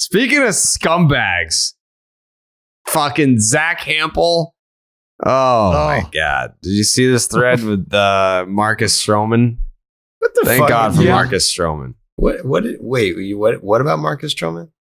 Speaking of scumbags, fucking Zack Hample. Oh my God. Did you see this thread with Marcus Stroman? What the Thank fuck? God for Marcus Stroman. What about Marcus Stroman?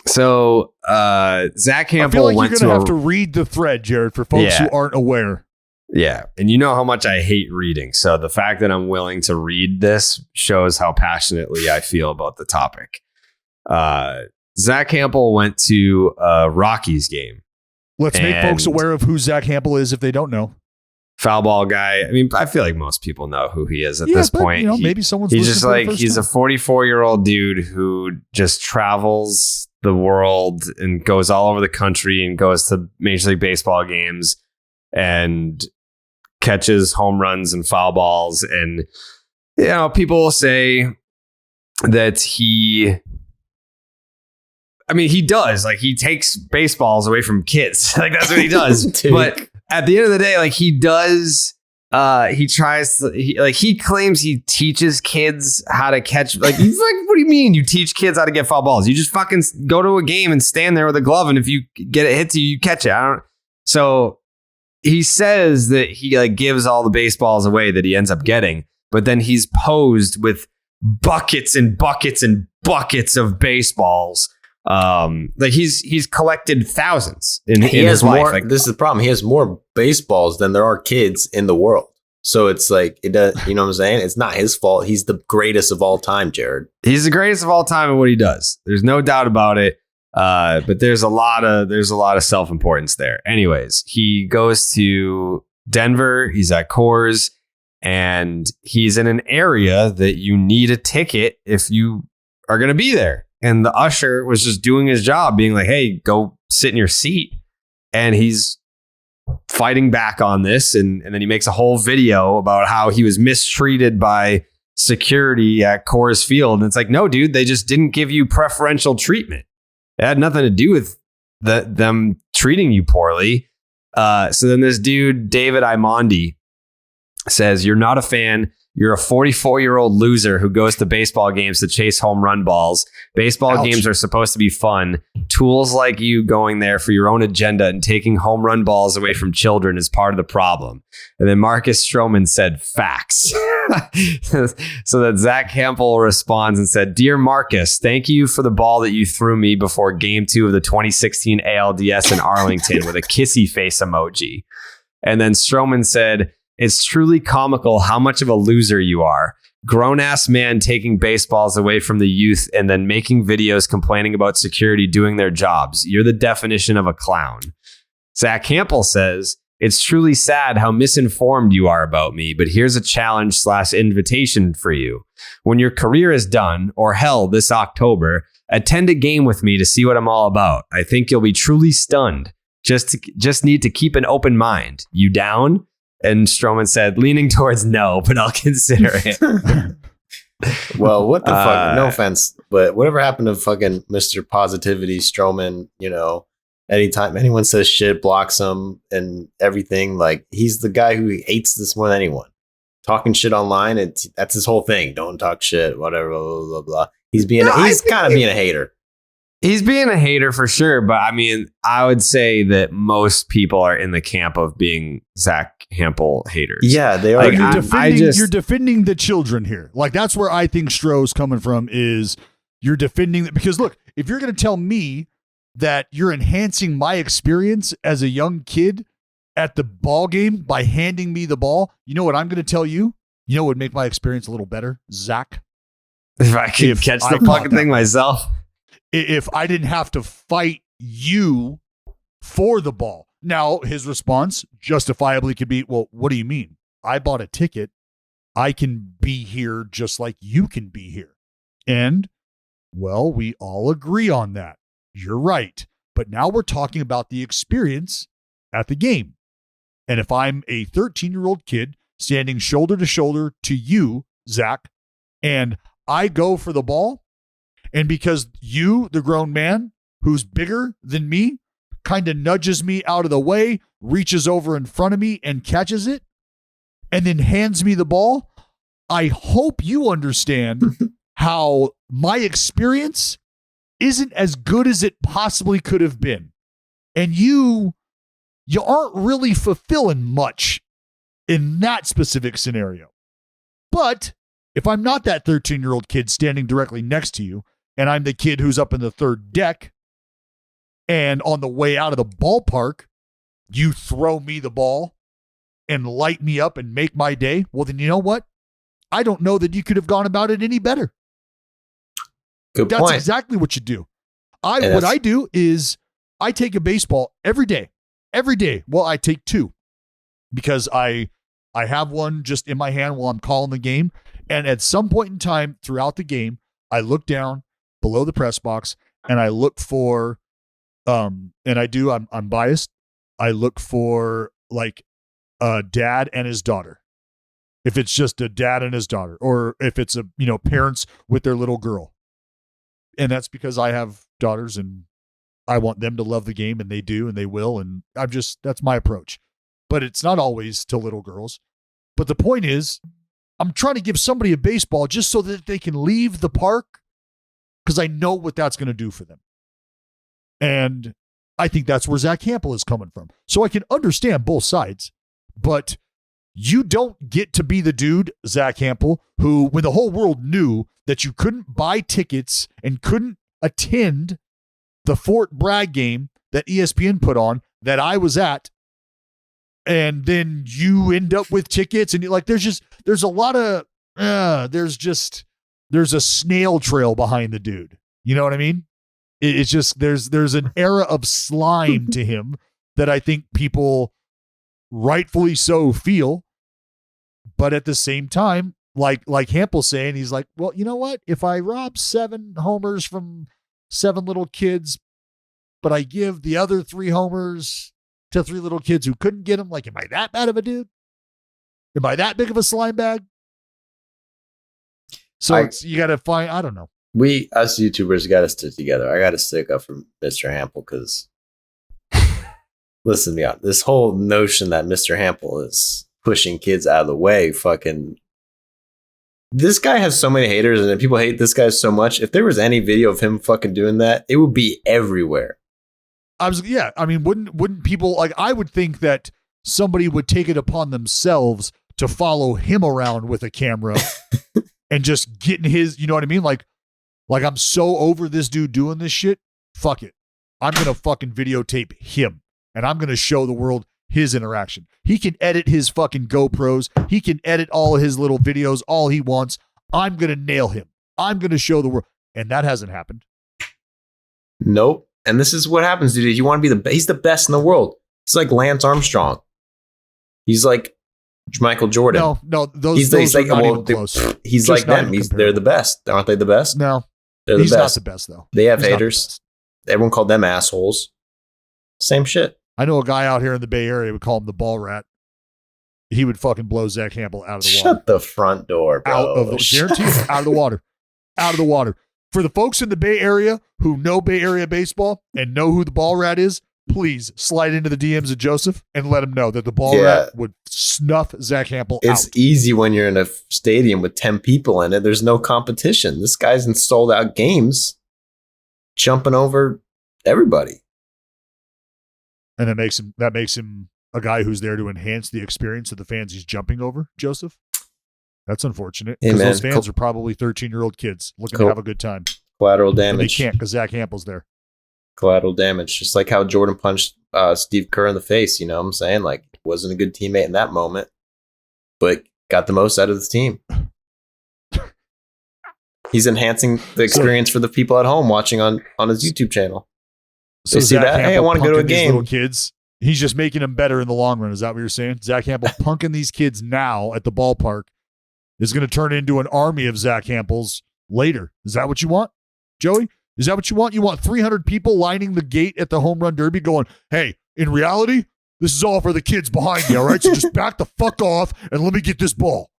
So Zack Hample I feel like went you're going to have to read the thread, Jared, for folks who aren't aware. Yeah. And you know how much I hate reading. So the fact that I'm willing to read this shows how passionately I feel about the topic. Zack Hample went to a Rockies game. Let's make folks aware of who Zack Hample is if they don't know. Foul ball guy. I mean, I feel like most people know who he is at this point. You know, maybe someone's he's just like, he's time. a 44-year-old dude who just travels the world and goes all over the country and goes to Major League Baseball games and catches home runs and foul balls. And, you know, people will say that he does. Like, he takes baseballs away from kids. Like, that's what he does. But at the end of the day, like, he does, he claims he teaches kids how to catch. Like, he's like, what do you mean you teach kids how to get foul balls? You just fucking go to a game and stand there with a glove, and if you get it hit to you, you catch it. So he says that he like gives all the baseballs away that he ends up getting, but then he's posed with buckets and buckets and buckets of baseballs. Like he's collected thousands in his life. Like, this is the problem. He has more baseballs than there are kids in the world. So it's like, it does, you know what I'm saying? It's not his fault. He's the greatest of all time, Jared. He's the greatest of all time at what he does. There's no doubt about it. But there's a lot of self-importance there. Anyways, he goes to Denver. He's at Coors, and he's in an area that you need a ticket if you are going to be there. And the usher was just doing his job, being like, hey, go sit in your seat. And he's fighting back on this. And then he makes a whole video about how he was mistreated by security at Coors Field. And it's like, no, dude, they just didn't give you preferential treatment. It had nothing to do with them treating you poorly. So then this dude, David Imondi, says, you're not a fan. You're a 44-year-old loser who goes to baseball games to chase home run balls. Baseball games are supposed to be fun. Tools like you going there for your own agenda and taking home run balls away from children is part of the problem. And then Marcus Stroman said, facts. So that Zack Hample responds and said, Dear Marcus, thank you for the ball that you threw me before game 2 of the 2016 ALDS in Arlington with a kissy face emoji. And then Stroman said, it's truly comical how much of a loser you are. Grown-ass man taking baseballs away from the youth and then making videos complaining about security doing their jobs. You're the definition of a clown. Zack Hample says, it's truly sad how misinformed you are about me, but here's a challenge/invitation for you. When your career is done, or hell, this October, attend a game with me to see what I'm all about. I think you'll be truly stunned. Just need to keep an open mind. You down? And Stroman said, leaning towards no, but I'll consider it. Well, what the fuck? No offense, but whatever happened to fucking Mr. Positivity, Stroman, you know, anytime anyone says shit, blocks him and everything. Like, he's the guy who hates this more than anyone. Talking shit online, that's his whole thing. Don't talk shit, whatever, blah, blah, blah, blah. He's kind of being a hater. He's being a hater for sure, but I mean, I would say that most people are in the camp of being Zack Hample haters. Yeah, they are. Like, you're defending the children here. Like, that's where I think Stroh's coming from, is you're defending because look, if you're going to tell me that you're enhancing my experience as a young kid at the ball game by handing me the ball, you know what I'm going to tell you? You know what would make my experience a little better, Zach? If I could catch the fucking thing myself. If I didn't have to fight you for the ball. Now, his response justifiably could be, well, what do you mean? I bought a ticket. I can be here just like you can be here. And, well, we all agree on that. You're right. But now we're talking about the experience at the game. And if I'm a 13-year-old kid standing shoulder to shoulder to you, Zach, and I go for the ball, and because you, the grown man, who's bigger than me, kind of nudges me out of the way, reaches over in front of me and catches it, and then hands me the ball, I hope you understand how my experience isn't as good as it possibly could have been. And you aren't really fulfilling much in that specific scenario. But if I'm not that 13-year-old kid standing directly next to you, and I'm the kid who's up in the third deck, and on the way out of the ballpark, you throw me the ball and light me up and make my day, well, then you know what? I don't know that you could have gone about it any better. Good That's point. exactly what you do. What I do is I take a baseball every day. Every day. Well, I take two because I have one just in my hand while I'm calling the game. And at some point in time throughout the game, I look down below the press box and I look for, I'm biased. I look for like a dad and his daughter. If it's just a dad and his daughter, or if it's parents with their little girl. And that's because I have daughters and I want them to love the game, and they do, and they will. And that's my approach. But it's not always to little girls. But the point is, I'm trying to give somebody a baseball just so that they can leave the park, because I know what that's going to do for them. And I think that's where Zack Hample is coming from. So I can understand both sides, but you don't get to be the dude, Zack Hample, who, when the whole world knew that you couldn't buy tickets and couldn't attend the Fort Bragg game that ESPN put on that I was at, and then you end up with tickets, and you're like, there's a lot of, there's a snail trail behind the dude. You know what I mean? It's just, there's an era of slime to him that I think people rightfully so feel. But at the same time, like Hample's saying, he's like, well, you know what? If I rob 7 homers from 7 little kids, but I give the other 3 homers to 3 little kids who couldn't get them, like, am I that bad of a dude? Am I that big of a slime bag? So you got to find, I don't know. We, us YouTubers, got to stick together. I got to stick up for Mr. Hample because, listen to me out. This whole notion that Mr. Hample is pushing kids out of the way, fucking. This guy has so many haters, and people hate this guy so much. If there was any video of him fucking doing that, it would be everywhere. Wouldn't people, like, I would think that somebody would take it upon themselves to follow him around with a camera and just get in his, you know what I mean? Like I'm so over this dude doing this shit. Fuck it. I'm going to fucking videotape him, and I'm going to show the world his interaction. He can edit his fucking GoPros. He can edit all of his little videos all he wants. I'm going to nail him. I'm going to show the world. And that hasn't happened. Nope. And this is what happens, dude. You want to be he's the best in the world. He's like Lance Armstrong. He's like Michael Jordan. No, those are not even close. He's Just like them. They're the best. Aren't they the best? No. They're the He's best. not the best, though. They have He's haters. Everyone called them assholes. Same shit. I know a guy out here in the Bay Area, we call him the ball rat. He would fucking blow Zack Hample out of the water. Shut the front door, bro. Out of the water. Out of the water. For the folks in the Bay Area who know Bay Area baseball and know who the ball rat is, please slide into the DMs of Joseph and let him know that the ball rat would snuff Zack Hample out. It's easy when you're in a stadium with 10 people in it. There's no competition. This guy's in sold out games, jumping over everybody. And that makes him a guy who's there to enhance the experience of the fans he's jumping over, Joseph. That's unfortunate, because those fans are probably 13-year-old kids looking to have a good time. Collateral damage. And they can't because Zack Hample's there. Collateral damage. Just like how Jordan punched Steve Kerr in the face, you know what I'm saying? Like, wasn't a good teammate in that moment, but got the most out of the team. He's enhancing the experience for the people at home watching on his YouTube channel. So they see that, hey, I want to go to a game. Little kids, he's just making them better in the long run. Is that what you're saying? Zack Hample punking these kids now at the ballpark is going to turn into an army of Zack Hamples later. Is that what you want, Joey? Is that what you want? You want 300 people lining the gate at the home run derby going, hey, in reality, this is all for the kids behind you, all right? So just back the fuck off and let me get this ball.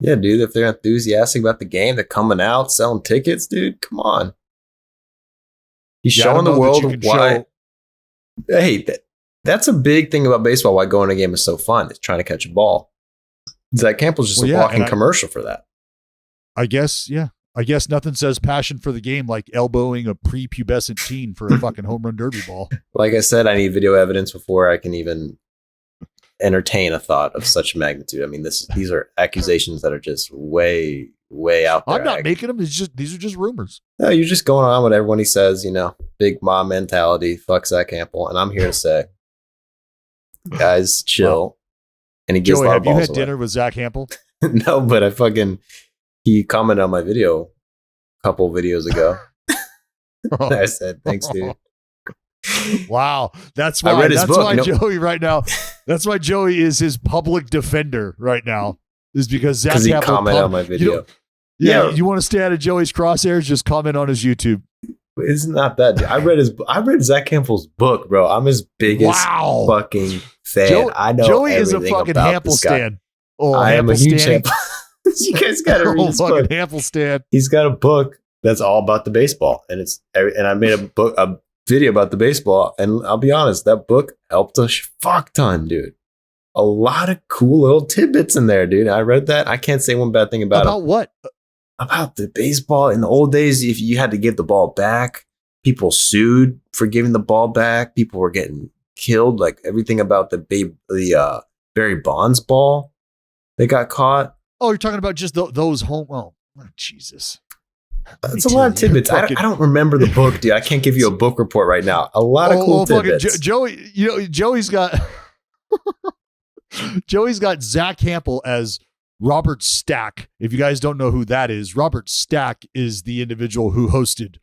Yeah, dude, if they're enthusiastic about the game, they're coming out, selling tickets, dude, come on. He's showing the world why. Hey, that's a big thing about baseball, why going to a game is so fun. It's trying to catch a ball. Zack Hample's just a walking commercial for that. I guess, yeah. I guess nothing says passion for the game like elbowing a prepubescent teen for a fucking home run derby ball. Like I said, I need video evidence before I can even entertain a thought of such magnitude. I mean, these are accusations that are just way out there. I'm not making them. These are just rumors. No, you're just going on with everyone he says, big mom mentality, fuck Zack Hample. And I'm here to say, guys, chill. And he gives Joey, a lot of have you balls had away. dinner with Zack Hample? No, but he commented on my video a couple videos ago. I said, thanks, dude. Wow. That's why, I read his book. Joey right now, that's why Joey is his public defender right now, is because Zack he Hample commented on my video. You want to stay out of Joey's crosshairs, just comment on his YouTube. It's not that. I read Zack Hample's book, bro. I'm his biggest fucking fan. I know Joey is a everything fucking about Hample this guy. stan. Oh, I am a huge stan. Hample. You guys got to read his fucking book. Hample stan. He's got a book that's all about the baseball, and I made a video about the baseball, and I'll be honest, that book helped a fuck ton, dude. A lot of cool little tidbits in there, dude. I read that. I can't say one bad thing about it. About what? About the baseball. In the old days, if you had to give the ball back, people sued for giving the ball back. People were getting killed. Like everything about the Barry Bonds ball that got caught. Oh, you're talking about just those home. Oh, Jesus. It's a lot of tidbits. I don't remember the book, dude. I can't give you a book report right now. A lot of cool tidbits. Joey, Joey's got Zack Hample as Robert Stack. If you guys don't know who that is, Robert Stack is the individual who hosted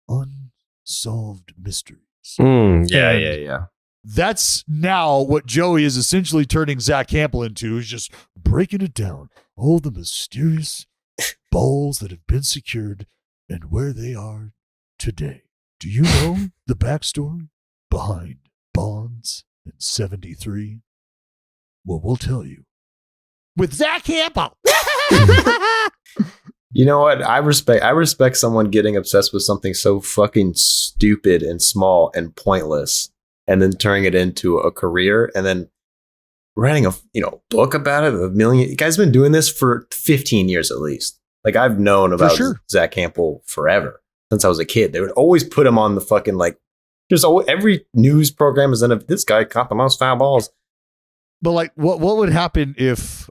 Unsolved Mysteries. Yeah. That's now what Joey is essentially turning Zack Hample into, is just breaking it down. All the mysterious balls that have been secured and where they are today. Do you know the backstory behind Bonds in 73? Well, we'll tell you. With Zack Hample. You know what? I respect someone getting obsessed with something so fucking stupid and small and pointless, and then turning it into a career, and then writing a book about it. You guys have been doing this for 15 years at least. Like, I've known about Zack Hample forever, since I was a kid. They would always put him on the fucking, like, there's every news program is in this guy caught the most foul balls. But like, what would happen if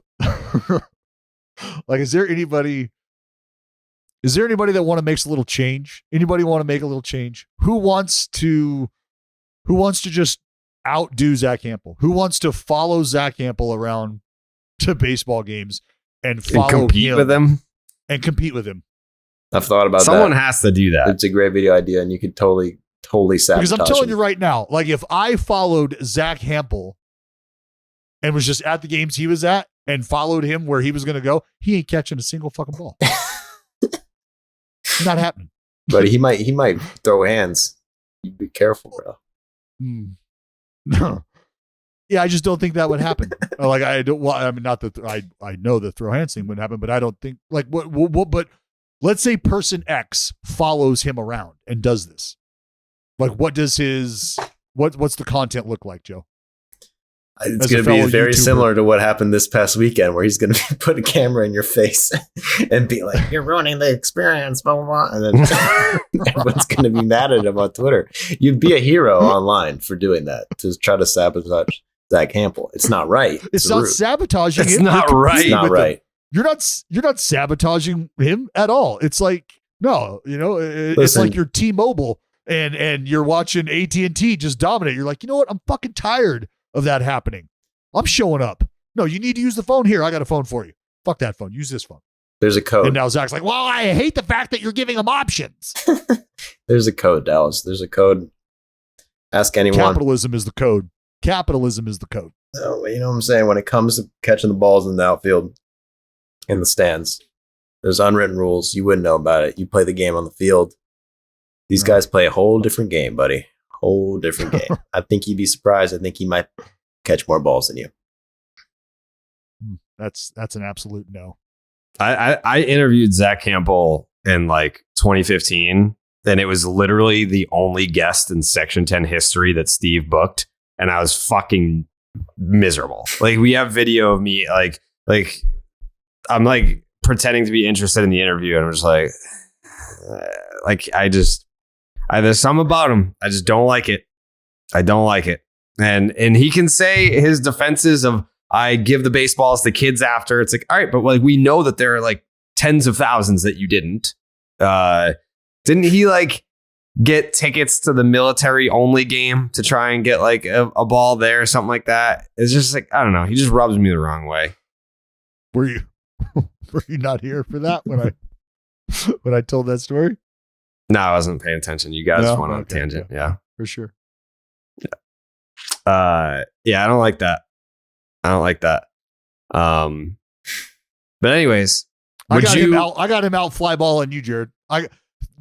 like, is there anybody that want to make a little change? Anybody want to make a little change? Who wants to just outdo Zack Hample? Who wants to follow Zack Hample around to baseball games and compete with him? And compete with him. I've thought about Someone that. has to do that. It's a great video idea, and you could totally sabotage. Because I'm telling you right now, like, if I followed Zack Hample and was just at the games he was at and followed him where he was going to go, he ain't catching a single fucking ball. Not happening. But he might throw hands. You be careful, bro. No. Yeah, I just don't think that would happen. Like, I don't. Well, I mean, not that I know the throw hands thing would happen, but I don't think, like, what. But let's say person X follows him around and does this. Like, what does what's the content look like, Joe? It's going to be very similar to what happened this past weekend, where he's going to put a camera in your face and be like, "You're ruining the experience," blah, blah, blah. And then everyone's going to be mad at him on Twitter. You'd be a hero online for doing that, to try to sabotage Zack Hample. It's not right. It's not rude. sabotaging. It's not right. It's not right. You're not sabotaging him at all. It's like, no, it's Listen, like you're T-Mobile and you're watching AT&T just dominate. You're like, you know what? I'm fucking tired of that happening. I'm showing up. No, you need to use the phone. Here, I got a phone for you. Fuck that phone. Use this phone. There's a code. And now Zach's like, well, I hate the fact that you're giving them options. There's a code, Dallas. There's a code. Ask anyone. Capitalism is the code. Capitalism is the code. No, you know what I'm saying? When it comes to catching the balls in the outfield, in the stands, there's unwritten rules. You wouldn't know about it. You play the game on the field. These guys play a whole different game, buddy. Whole different game. I think you'd be surprised. I think he might catch more balls than you. That's an absolute no. I interviewed Zack Hample in like 2015, and it was literally the only guest in Section 10 history that Steve booked, and I was fucking miserable. Like, we have video of me like I'm like pretending to be interested in the interview, and I'm just there's something about him. I just don't like it. I don't like it. And he can say his defenses of, I give the baseballs to kids after. It's like, all right, but like we know that there are like tens of thousands that you didn't. Didn't he like get tickets to the military only game to try and get like a ball there or something like that? It's just like, I don't know. He just rubs me the wrong way. Were you not here for that when I told that story? No, I wasn't paying attention. You guys went on a tangent. Yeah, for sure. Yeah, I don't like that. But anyways, I got him out fly ball on you, Jared.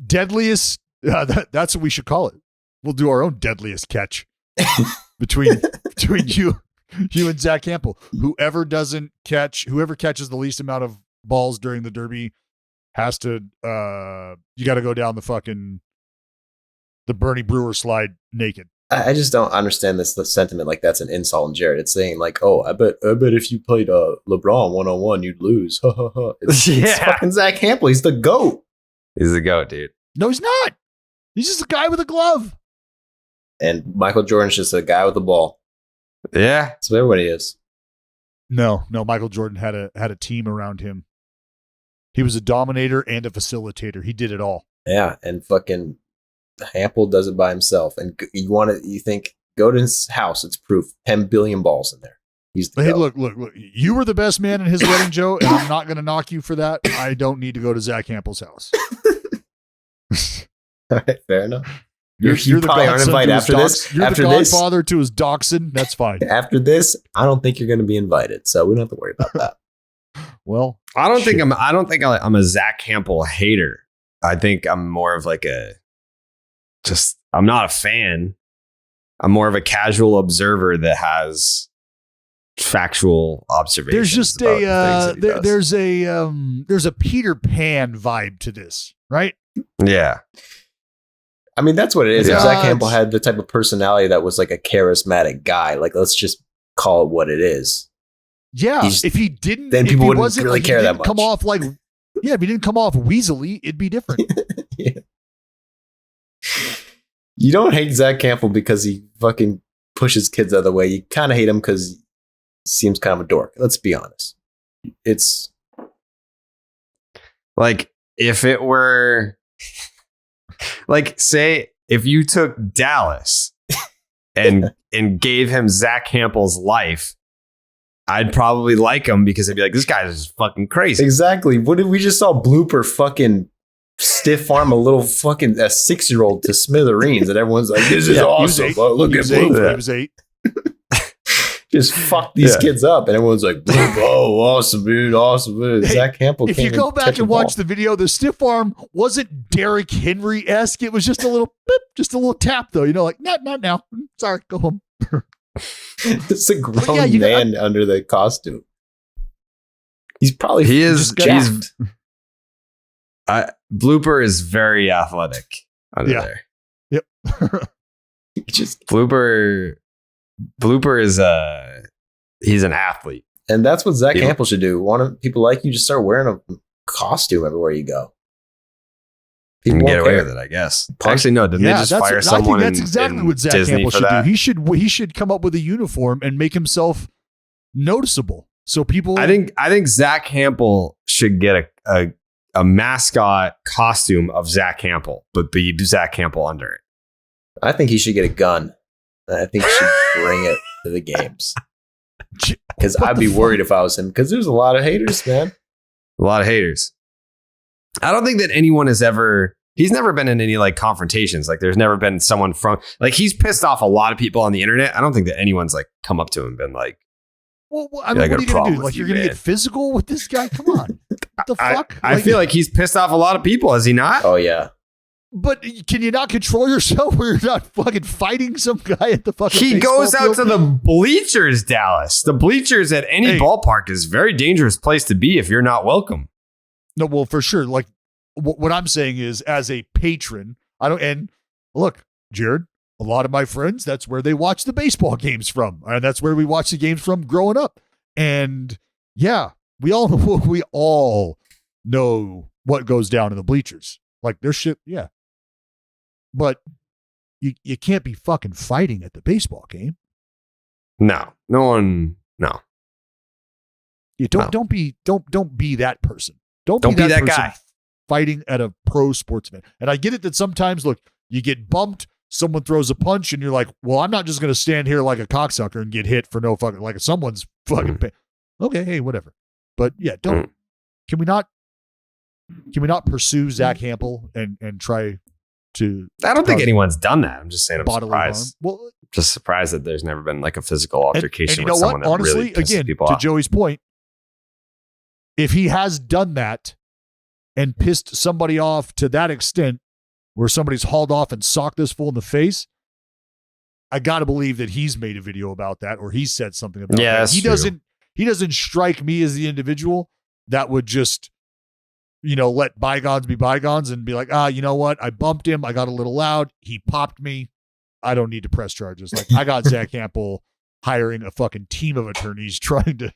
Deadliest. That's what we should call it. We'll do our own deadliest catch between you and Zack Hample. Whoever catches the least amount of balls during the Derby has to. You got to go down the Bernie Brewer slide naked. I just don't understand the sentiment. Like that's an insult on Jared. It's saying like, oh, I bet if you played LeBron 1-on-1, you'd lose. It's fucking Zack Hample. He's the GOAT. He's the GOAT, dude. No, he's not. He's just a guy with a glove. And Michael Jordan's just a guy with a ball. Yeah. That's what everybody is. No. Michael Jordan had a team around him. He was a dominator and a facilitator. He did it all. Yeah, and fucking Hample does it by himself. And you think, go to his house. It's proof. 10 billion balls in there. Hey, look. You were the best man in his wedding, Joe, and I'm not going to knock you for that. I don't need to go to Zack Hample's house. All right, fair enough. You're you the probably aren't invited after this. You're after the this, godfather to his dachshund. That's fine. After this, I don't think you're going to be invited, so we don't have to worry about that. Well, I don't think I'm a Zack Hample hater. I think I'm more of like I'm not a fan. I'm more of a casual observer that has factual observations. There's just there's a Peter Pan vibe to this, right? Yeah. I mean, that's what it is. Yeah. If Zack Hample had the type of personality that was like a charismatic guy, like let's just call it what it is. Yeah. If he didn't, then people wouldn't really care that much. Come off like, if he didn't come off weaselly, it'd be different. Yeah. You don't hate Zack Hample because he fucking pushes kids out of the way. You kind of hate him because he seems kind of a dork. Let's be honest. It's like if it were like, say, if you took Dallas and gave him Zack Hample's life, I'd probably like him because I'd be like, this guy's just fucking crazy. Exactly. What did we just saw Blooper fucking stiff arm a little fucking 6-year-old to smithereens, and everyone's like, this is awesome. Oh, look at Blooper. He was 8. Just fuck these kids up, and everyone's like, oh, awesome, dude, awesome, dude. Hey, Zack Hample. If you go back and watch the video, the stiff arm wasn't Derrick Henry-esque. It was just a little beep, just a little tap, though. You know, like, not now. Sorry, go home. It's a grown man under the costume. He's probably jacked. Blooper is very athletic under there. Yep. Blooper is he's an athlete. And that's what Zack Hample should do. Want people like you, just start wearing a costume everywhere you go. People can get away with it, I guess. Actually, no, didn't they just fire someone? I think that's exactly what Zack Hample should do. He should come up with a uniform and make himself noticeable. So people I think Zack Hample should get a mascot costume of Zack Hample, but be Zack Hample under it. I think he should get a gun. I think he should bring it to the games. Because I'd be worried if I was him. Because there's a lot of haters, man. A lot of haters. I don't think that anyone has he's never been in any like confrontations. Like there's never been someone from, like he's pissed off a lot of people on the internet. I don't think that anyone's like come up to him and been like, well, I mean, what are you going to do? Like you're going to get physical with this guy? Come on. What the fuck? I feel like he's pissed off a lot of people. Is he not? Oh, yeah. But can you not control yourself where you're not fucking fighting some guy at the fucking He goes out field? to the bleachers, Dallas. The bleachers at any ballpark is a very dangerous place to be if you're not welcome. No, well, for sure. Like what I'm saying is, as a patron, and look, Jared, a lot of my friends, that's where they watch the baseball games from. And that's where we watch the games from growing up. And yeah, we all know what goes down in the bleachers. Like there's shit, yeah. But you can't be fucking fighting at the baseball game. No one. You don't be that person. Don't be that person guy fighting at a pro sports event. And I get it that sometimes, look, you get bumped, someone throws a punch, and you're like, well, I'm not just going to stand here like a cocksucker and get hit for no fucking, like someone's fucking pain. Okay, hey, whatever. But yeah, can we not pursue Zack Hample and try to? I don't think anyone's done that. I'm just saying I'm surprised. Well, just surprised that there's never been like a physical altercation and you with know someone what? that Honestly, really pisses again, people to off. Joey's point, if he has done that and pissed somebody off to that extent where somebody's hauled off and socked this fool in the face, I got to believe that he's made a video about that or he's said something about that. He doesn't strike me as the individual that would just, let bygones be bygones and be like, you know what? I bumped him. I got a little loud. He popped me. I don't need to press charges. Like I got Zack Hample hiring a fucking team of attorneys trying to